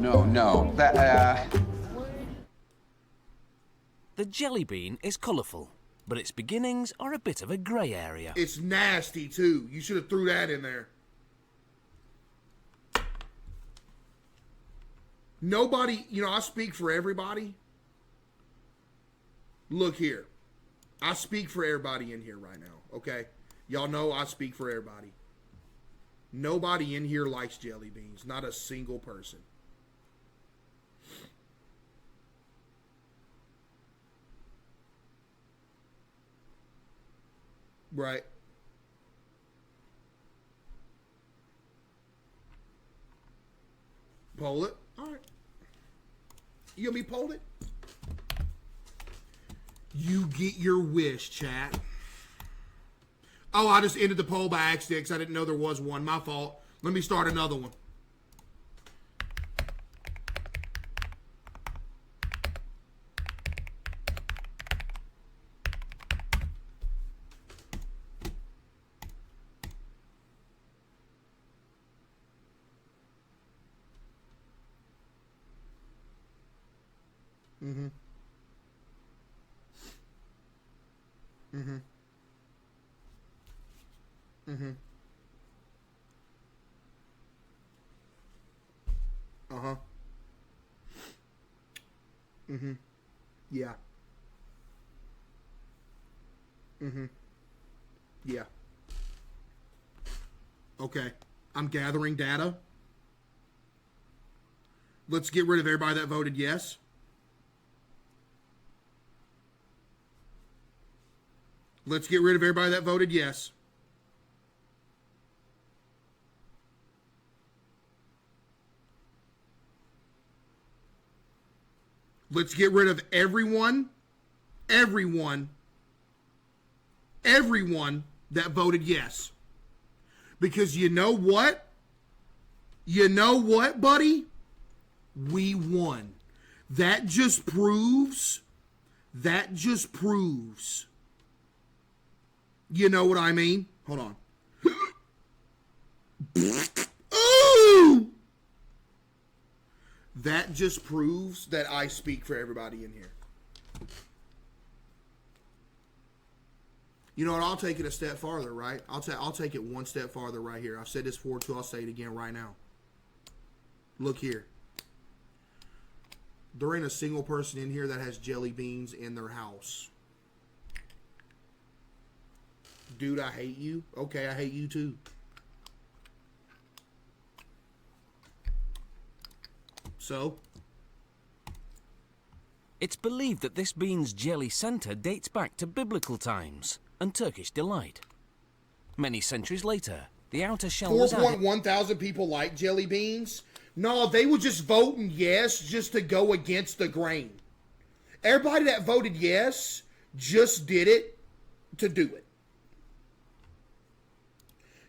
no. The jelly bean is colourful, but its beginnings are a bit of a grey area. It's nasty, too. You should have threw that in there. Nobody, I speak for everybody. Look here. I speak for everybody in here right now, okay? Y'all know I speak for everybody. Nobody in here likes jelly beans. Not a single person. Right. Poll it. All right. You want me to poll it? You get your wish, chat. Oh, I just ended the poll by accident because I didn't know there was one. My fault. Let me start another one. Mm-hmm. Mm-hmm. Mm-hmm. Uh-huh. Mm-hmm. Yeah. Mm-hmm. Yeah. Okay. I'm gathering data. Let's get rid of everybody that voted yes. Let's get rid of everybody that voted yes. Let's get rid of everyone that voted yes. Because you know what? You know what, buddy? We won. That just proves. You know what I mean? Hold on. Ooh! That just proves that I speak for everybody in here. You know what? I'll take it a step farther, right? I'll take it one step farther right here. I've said this before too. I'll say it again right now. Look here. There ain't a single person in here that has jelly beans in their house. Dude, I hate you. Okay, I hate you too. So? It's believed that this bean's jelly centre dates back to biblical times and Turkish delight. Many centuries later, the outer shell was added. 4.1 thousand people like jelly beans? No, they were just voting yes just to go against the grain. Everybody that voted yes just did it to do it.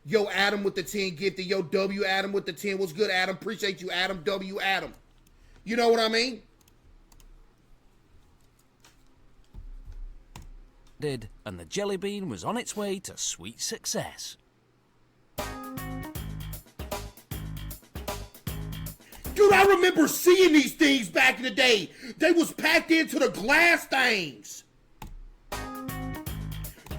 Yo, Adam with the 10 gifted. Yo, W Adam with the 10. What's good, Adam? Appreciate you, Adam. W Adam. You know what I mean? And the jelly bean was on its way to sweet success. Dude, I remember seeing these things back in the day. They was packed into the glass things.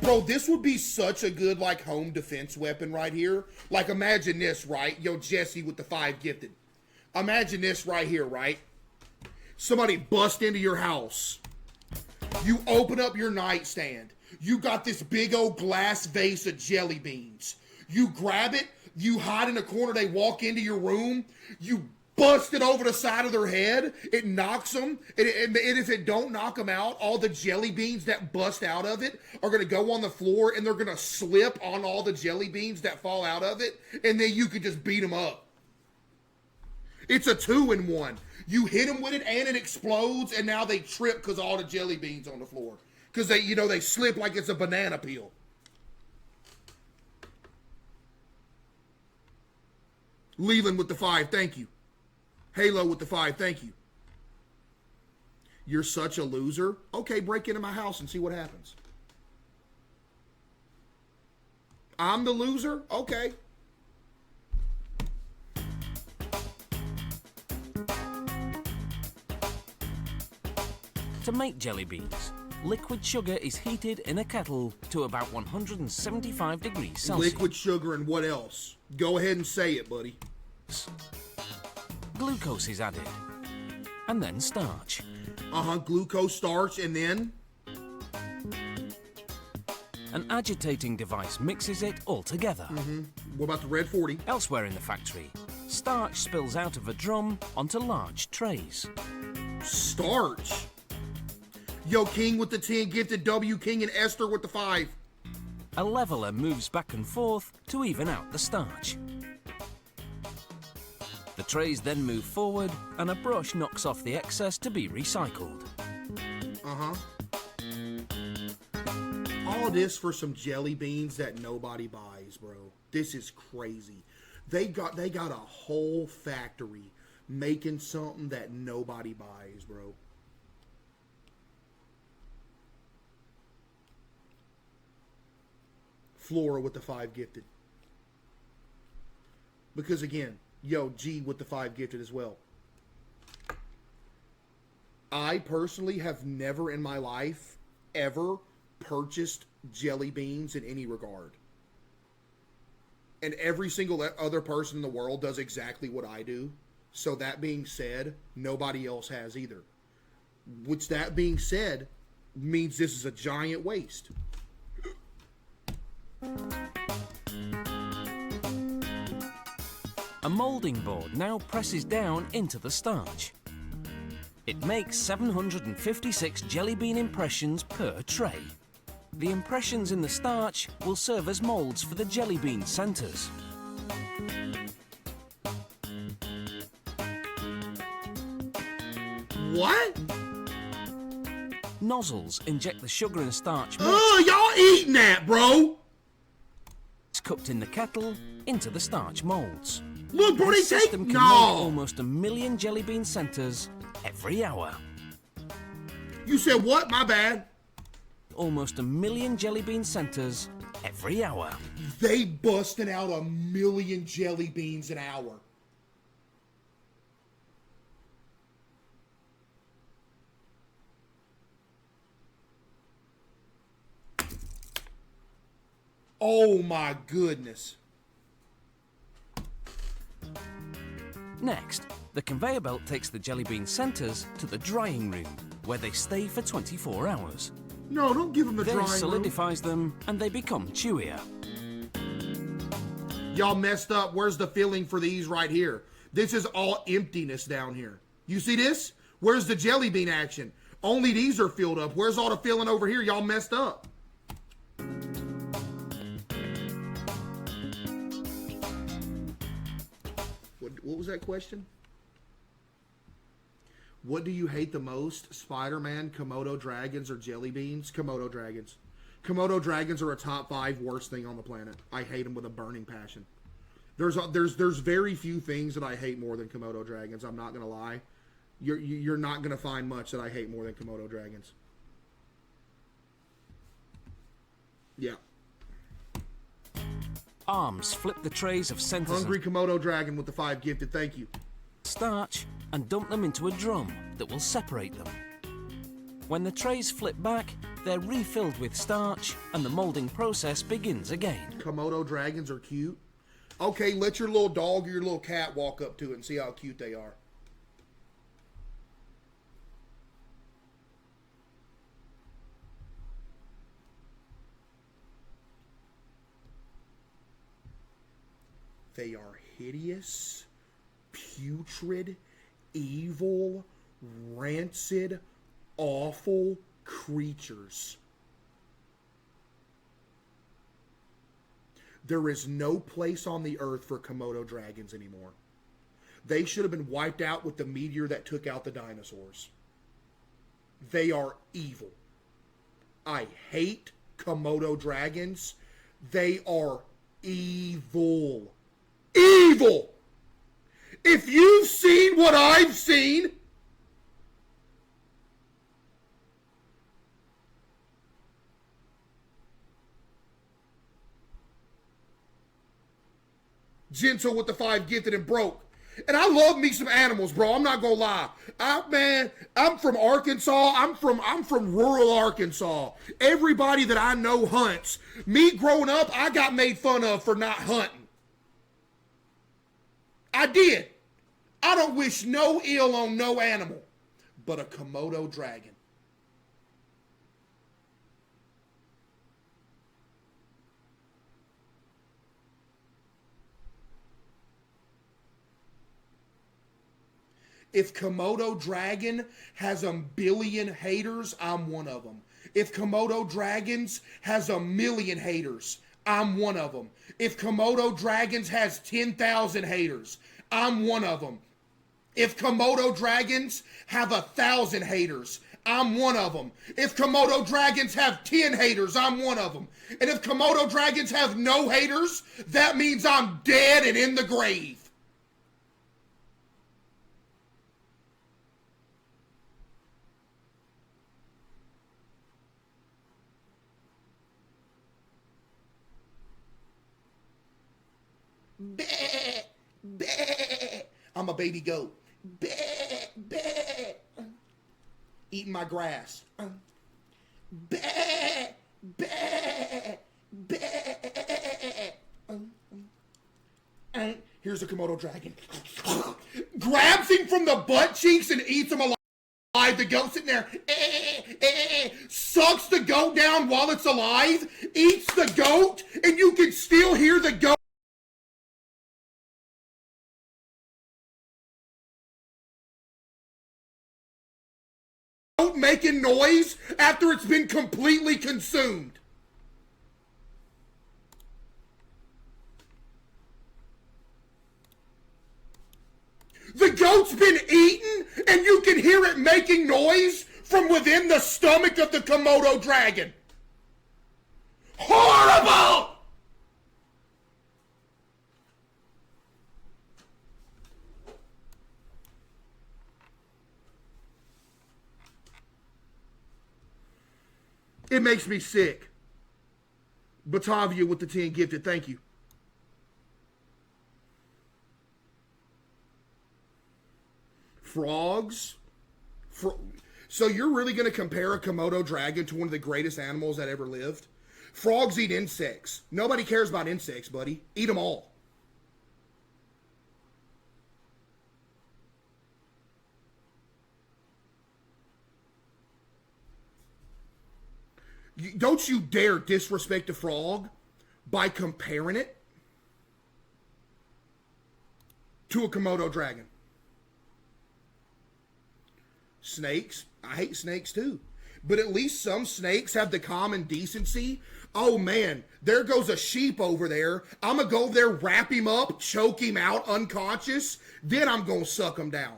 Bro, this would be such a good, like, home defense weapon right here. Like, imagine this, right? Yo, Jesse with the 5 gifted. Imagine this right here, right? Somebody bust into your house. You open up your nightstand. You got this big old glass vase of jelly beans. You grab it. You hide in a corner. They walk into your room. You bust it over the side of their head. It knocks them. And if it don't knock them out, all the jelly beans that bust out of it are going to go on the floor and they're going to slip on all the jelly beans that fall out of it. And then you could just beat them up. It's a 2-in-1. You hit them with it and it explodes, and now they trip because all the jelly beans on the floor. Because they slip like it's a banana peel. Leland with the 5, thank you. Halo with the 5, thank you. You're such a loser. Okay, break into my house and see what happens. I'm the loser? Okay. To make jelly beans, liquid sugar is heated in a kettle to about 175 degrees Celsius. Liquid sugar and what else? Go ahead and say it, buddy. Glucose is added, and then starch. Glucose, starch, and then? An agitating device mixes it all together. What about the red 40? Elsewhere in the factory, starch spills out of a drum onto large trays. Starch? Yo, King with the 10, gifted W, King and Esther with the 5. A leveler moves back and forth to even out the starch. The trays then move forward, and a brush knocks off the excess to be recycled. All this for some jelly beans that nobody buys, bro. This is crazy. They got a whole factory making something that nobody buys, bro. Flora with the 5 gifted. Because again, yo, G with the 5 gifted as well. I personally have never in my life ever purchased jelly beans in any regard. And every single other person in the world does exactly what I do. So that being said, nobody else has either. Which, that being said, means this is a giant waste. A molding board now presses down into the starch. It makes 756 jelly bean impressions per tray. The impressions in the starch will serve as molds for the jelly bean centers. What? Nozzles inject the sugar and starch mix Y'all eating that, bro? cooked in the kettle into the starch molds. Look, bro, they This take... system can make almost 1 million jelly bean centers every hour. You said what? My bad. Almost 1 million jelly bean centers every hour. They busting out 1 million jelly beans an hour. Oh my goodness. Next, the conveyor belt takes the jelly bean centers to the drying room, where they stay for 24 hours. No, don't give them the This drying room. solidifies them, and they become chewier. Y'all messed up. Where's the filling for these right here? This is all emptiness down here. You see this? Where's the jelly bean action? Only these are filled up. Where's all the filling over here? Y'all messed up. What was that question? What do you hate the most? Spider-Man, Komodo dragons, or jelly beans? Komodo dragons. Komodo dragons are a top 5 worst thing on the planet. I hate them with a burning passion. There's very few things that I hate more than Komodo dragons. I'm not gonna lie. You're not gonna find much that I hate more than Komodo dragons. Yeah. Arms flip the trays of centers Hungry Komodo dragon with the 5 gifted. Thank you. starch and dump them into a drum that will separate them. When the trays flip back, they're refilled with starch and the molding process begins again. Komodo dragons are cute. Okay, let your little dog or your little cat walk up to it and see how cute they are. They are hideous, putrid, evil, rancid, awful creatures. There is no place on the earth for Komodo dragons anymore. They should have been wiped out with the meteor that took out the dinosaurs. They are evil. I hate Komodo dragons. They are evil. Evil! If you've seen what I've seen, Gentle with the 5 gifted and broke. And I love me some animals, bro. I'm not gonna lie. I'm from Arkansas. I'm from rural Arkansas. Everybody that I know hunts. Me growing up, I got made fun of for not hunting. I did. I don't wish no ill on no animal, but a Komodo dragon. If Komodo dragon has a billion haters, I'm one of them. If Komodo dragons has a million haters, I'm one of them. If Komodo dragons has 10,000 haters, I'm one of them. If Komodo dragons have 1,000 haters, I'm one of them. If Komodo dragons have 10 haters, I'm one of them. And if Komodo dragons have no haters, that means I'm dead and in the grave. Bah, bah. I'm a baby goat. Bah, bah. Eating my grass. Bah, bah, bah. Here's a Komodo dragon. Grabs him from the butt cheeks and eats him alive. The goat sitting there. Sucks the goat down while it's alive. Eats the goat. And you can still hear the goat making noise after it's been completely consumed. The goat's been eaten and you can hear it making noise from within the stomach of the Komodo dragon. Horrible! It makes me sick. Batavia with the 10 gifted. Thank you. Frogs? So you're really going to compare a Komodo dragon to one of the greatest animals that ever lived? Frogs eat insects. Nobody cares about insects, buddy. Eat them all. Don't you dare disrespect a frog by comparing it to a Komodo dragon. Snakes, I hate snakes too. But at least some snakes have the common decency. Oh man, there goes a sheep over there. I'm going to go over there, wrap him up, choke him out unconscious. Then I'm going to suck him down.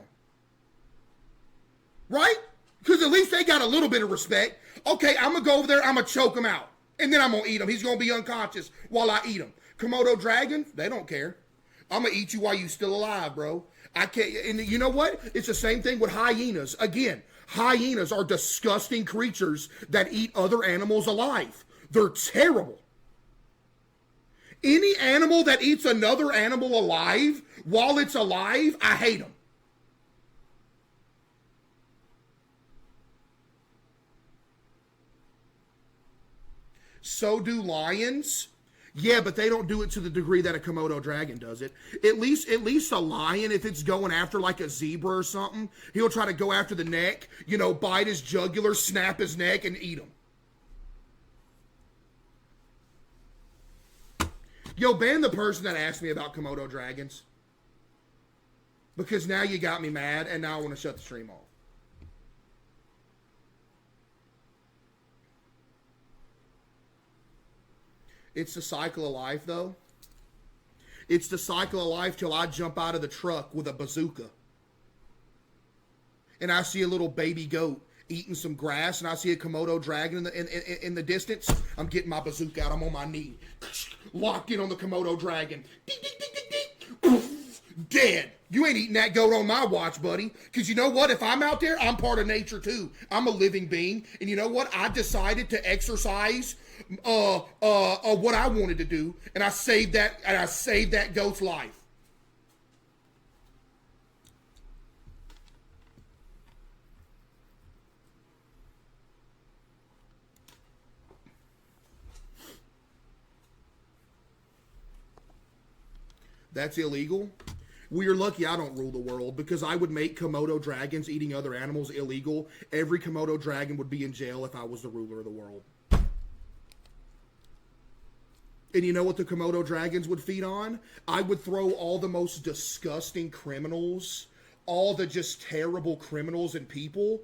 Right? Because at least they got a little bit of respect. Okay, I'm going to go over there, I'm going to choke him out. And then I'm going to eat him. He's going to be unconscious while I eat him. Komodo dragon, they don't care. I'm going to eat you while you're still alive, bro. I can't, and you know what? It's the same thing with hyenas. Again, hyenas are disgusting creatures that eat other animals alive. They're terrible. Any animal that eats another animal alive while it's alive, I hate them. So do lions. Yeah, but they don't do it to the degree that a Komodo dragon does it. At least a lion, if it's going after like a zebra or something, he'll try to go after the neck, bite his jugular, snap his neck, and eat him. Yo, ban the person that asked me about Komodo dragons. Because now you got me mad, and now I want to shut the stream off. It's the cycle of life, though. It's the cycle of life till I jump out of the truck with a bazooka. And I see a little baby goat eating some grass, and I see a Komodo dragon in the distance. I'm getting my bazooka out. I'm on my knee. Locked in on the Komodo dragon. Ding, ding, ding, ding, ding. Poof, dead. You ain't eating that goat on my watch, buddy. Because you know what? If I'm out there, I'm part of nature, too. I'm a living being. And you know what? I decided to exercise what I wanted to do, and I saved that goat's life. That's illegal. Well, you're lucky I don't rule the world, because I would make Komodo dragons eating other animals illegal. Every Komodo dragon would be in jail if I was the ruler of the world. And you know what the Komodo dragons would feed on? I would throw all the most disgusting criminals, all the just terrible criminals and people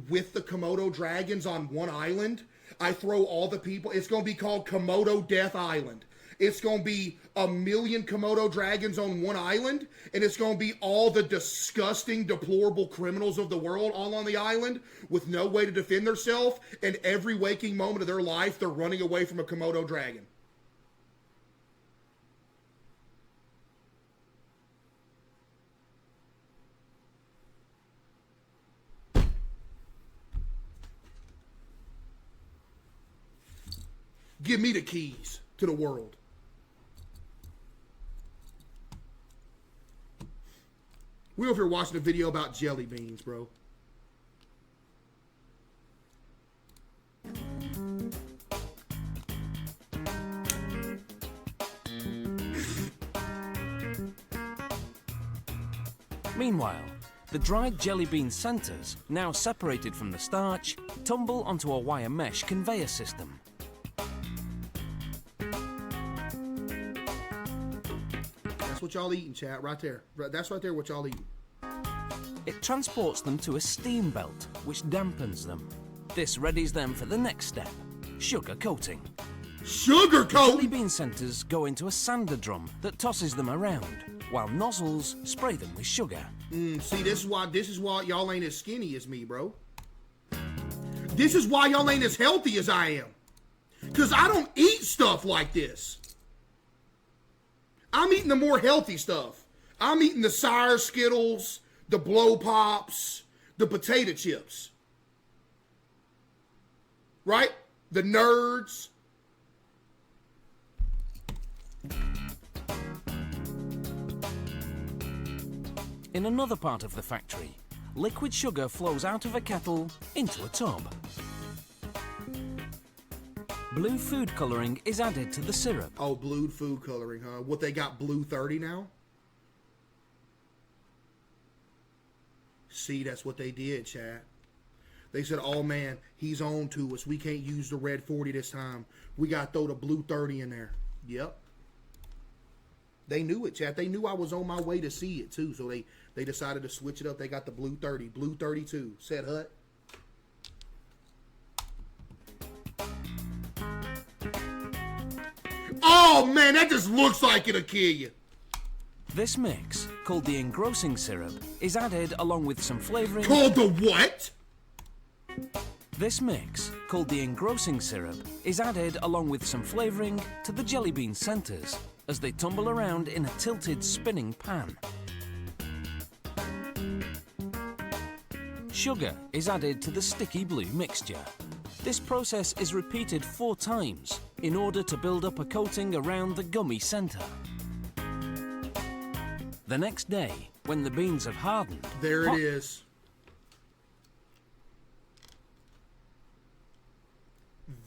with the Komodo dragons on one island. I throw all the people. It's going to be called Komodo Death Island. It's going to be 1 million Komodo dragons on one island, and it's going to be all the disgusting, deplorable criminals of the world all on the island with no way to defend themselves, and every waking moment of their life, they're running away from a Komodo dragon. Give me the keys to the world. We're over here watching a video about jelly beans, bro. Meanwhile, the dried jelly bean centers, now separated from the starch, tumble onto a wire mesh conveyor system. That's what y'all eating, chat, right there. That's right there what y'all eating. It transports them to a steam belt, which dampens them. This readies them for the next step, sugar coating. Sugar Jelly coating? bean centers go into a sander drum that tosses them around, while nozzles spray them with sugar. See, this is why y'all ain't as skinny as me, bro. This is why y'all ain't as healthy as I am. Because I don't eat stuff like this. I'm eating the more healthy stuff. I'm eating the Sour Skittles, the Blow Pops, the potato chips. Right? The Nerds. In another part of the factory, liquid sugar flows out of a kettle into a tub. Blue food coloring is added to the syrup. Oh, blue food coloring, huh? What, they got blue 30 now? See, that's what they did, chat. They said, oh man, he's on to us. We can't use the red 40 this time. We got to throw the blue 30 in there. Yep. They knew it, chat. They knew I was on my way to see it, too. So they decided to switch it up. They got the blue 30. Blue 32. Said Hut. Oh, man, that just looks like it'll kill you. This mix, called the engrossing syrup, is added along with some flavoring. Called the what? This mix, called the engrossing syrup, is added along with some flavoring to the jelly bean centers as they tumble around in a tilted spinning pan. Sugar is added to the sticky blue mixture. This process is repeated 4 times in order to build up a coating around the gummy center. The next day, when the beans have hardened... There it is.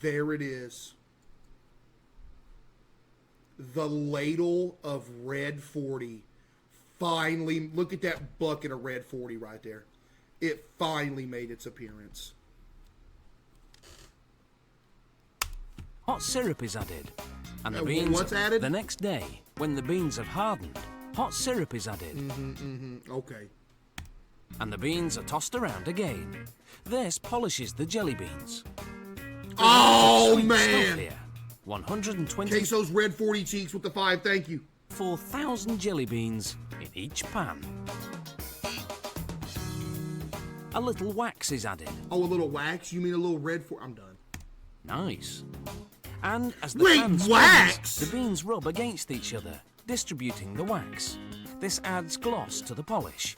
There it is. The ladle of red 40. Finally, look at that bucket of red 40 right there. It finally made its appearance. Hot syrup is added, and the beans... What's added? The next day, when the beans have hardened, hot syrup is added. Okay. And the beans are tossed around again. This polishes the jelly beans. Oh, Sweet man! stuff here. 120... Caseoh's red 40 cheeks with the 5, thank you. 4,000 jelly beans in each pan. A little wax is added. Oh, a little wax? You mean a little red 40? I'm done. Nice. And as the Wait, pan spins, wax? the beans rub against each other, distributing the wax. This adds gloss to the polish.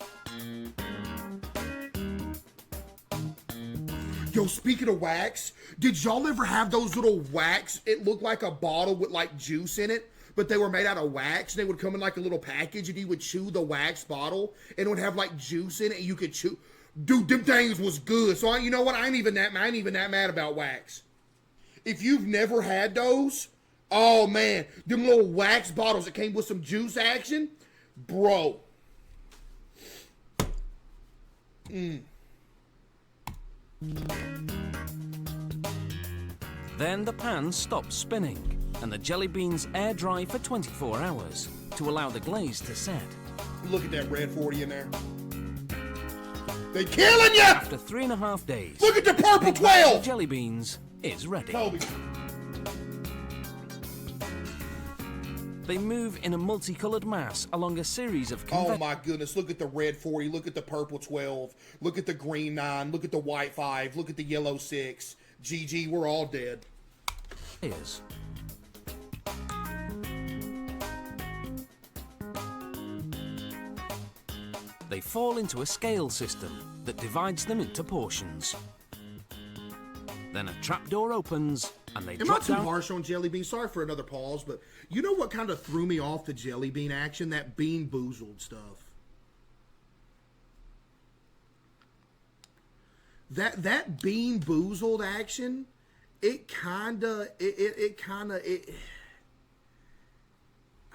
Yo, speaking of wax, did y'all ever have those little wax? It looked like a bottle with like juice in it, but they were made out of wax. They would come in like a little package, and you would chew the wax bottle, and it would have like juice in it, and you could chew. Dude, them things was good. So you know what? I ain't even that mad about wax. If you've never had those, oh man, them little wax bottles that came with some juice action, Bro. Then the pan stops spinning and the jelly beans air dry for 24 hours to allow the glaze to set. Look at that red 40 in there. They killing you! After 3.5 days, Look at the purple Big Batch of 12! jelly beans is ready. Toby. They move in a multicolored mass along a series of Oh my goodness, look at the red 40, look at the purple 12, look at the green 9, look at the white 5, look at the yellow 6. GG, we're all dead. conveyors. They fall into a scale system that divides them into portions. Then a trapdoor opens and they Am I drop too down. harsh on jelly bean? Sorry for another pause, but you know what kind of threw me off the jelly bean action? That bean boozled stuff. That bean boozled action, it kinda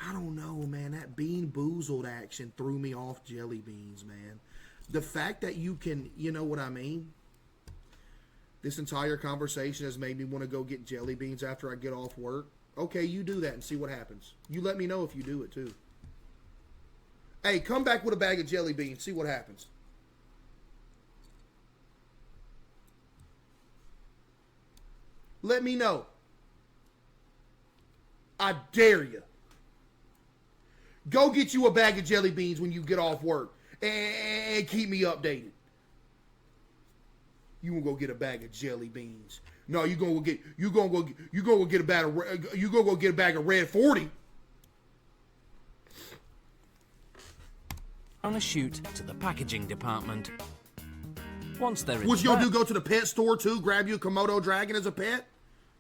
I don't know, man. That bean boozled action threw me off jelly beans, man. The fact that you can, you know what I mean? This entire conversation has made me want to go get jelly beans after I get off work. Okay, you do that and see what happens. You let me know if you do it too. Hey, come back with a bag of jelly beans. See what happens. Let me know. I dare you. Go get you a bag of jelly beans when you get off work and keep me updated. You gonna go get a bag of jelly beans? No, you gonna go get a bag of red 40. On a chute to the packaging department. Once they're in What you the gonna do? Go to the pet store too? Grab you a Komodo dragon as a pet?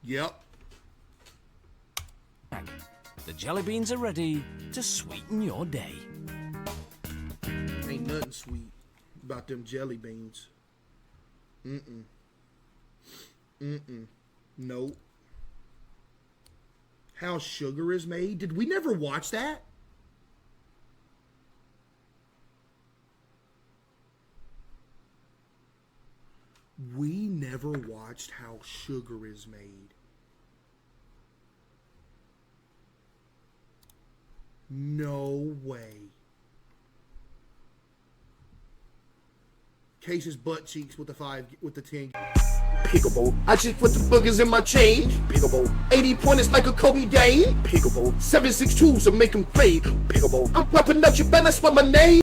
Yep. bag, the jelly beans are ready to sweeten your day. Ain't nothing sweet about them jelly beans. Nope. How sugar is made? Did we never watch that? We never watched how sugar is made. No way. Case's butt cheeks with the 10. Peekaboo. I just put the boogers in my change. Peekaboo. 80 pointers like a Kobe game. Peekaboo. 7.62s to make them play. Peekaboo. I'm popping up, you better spell my name.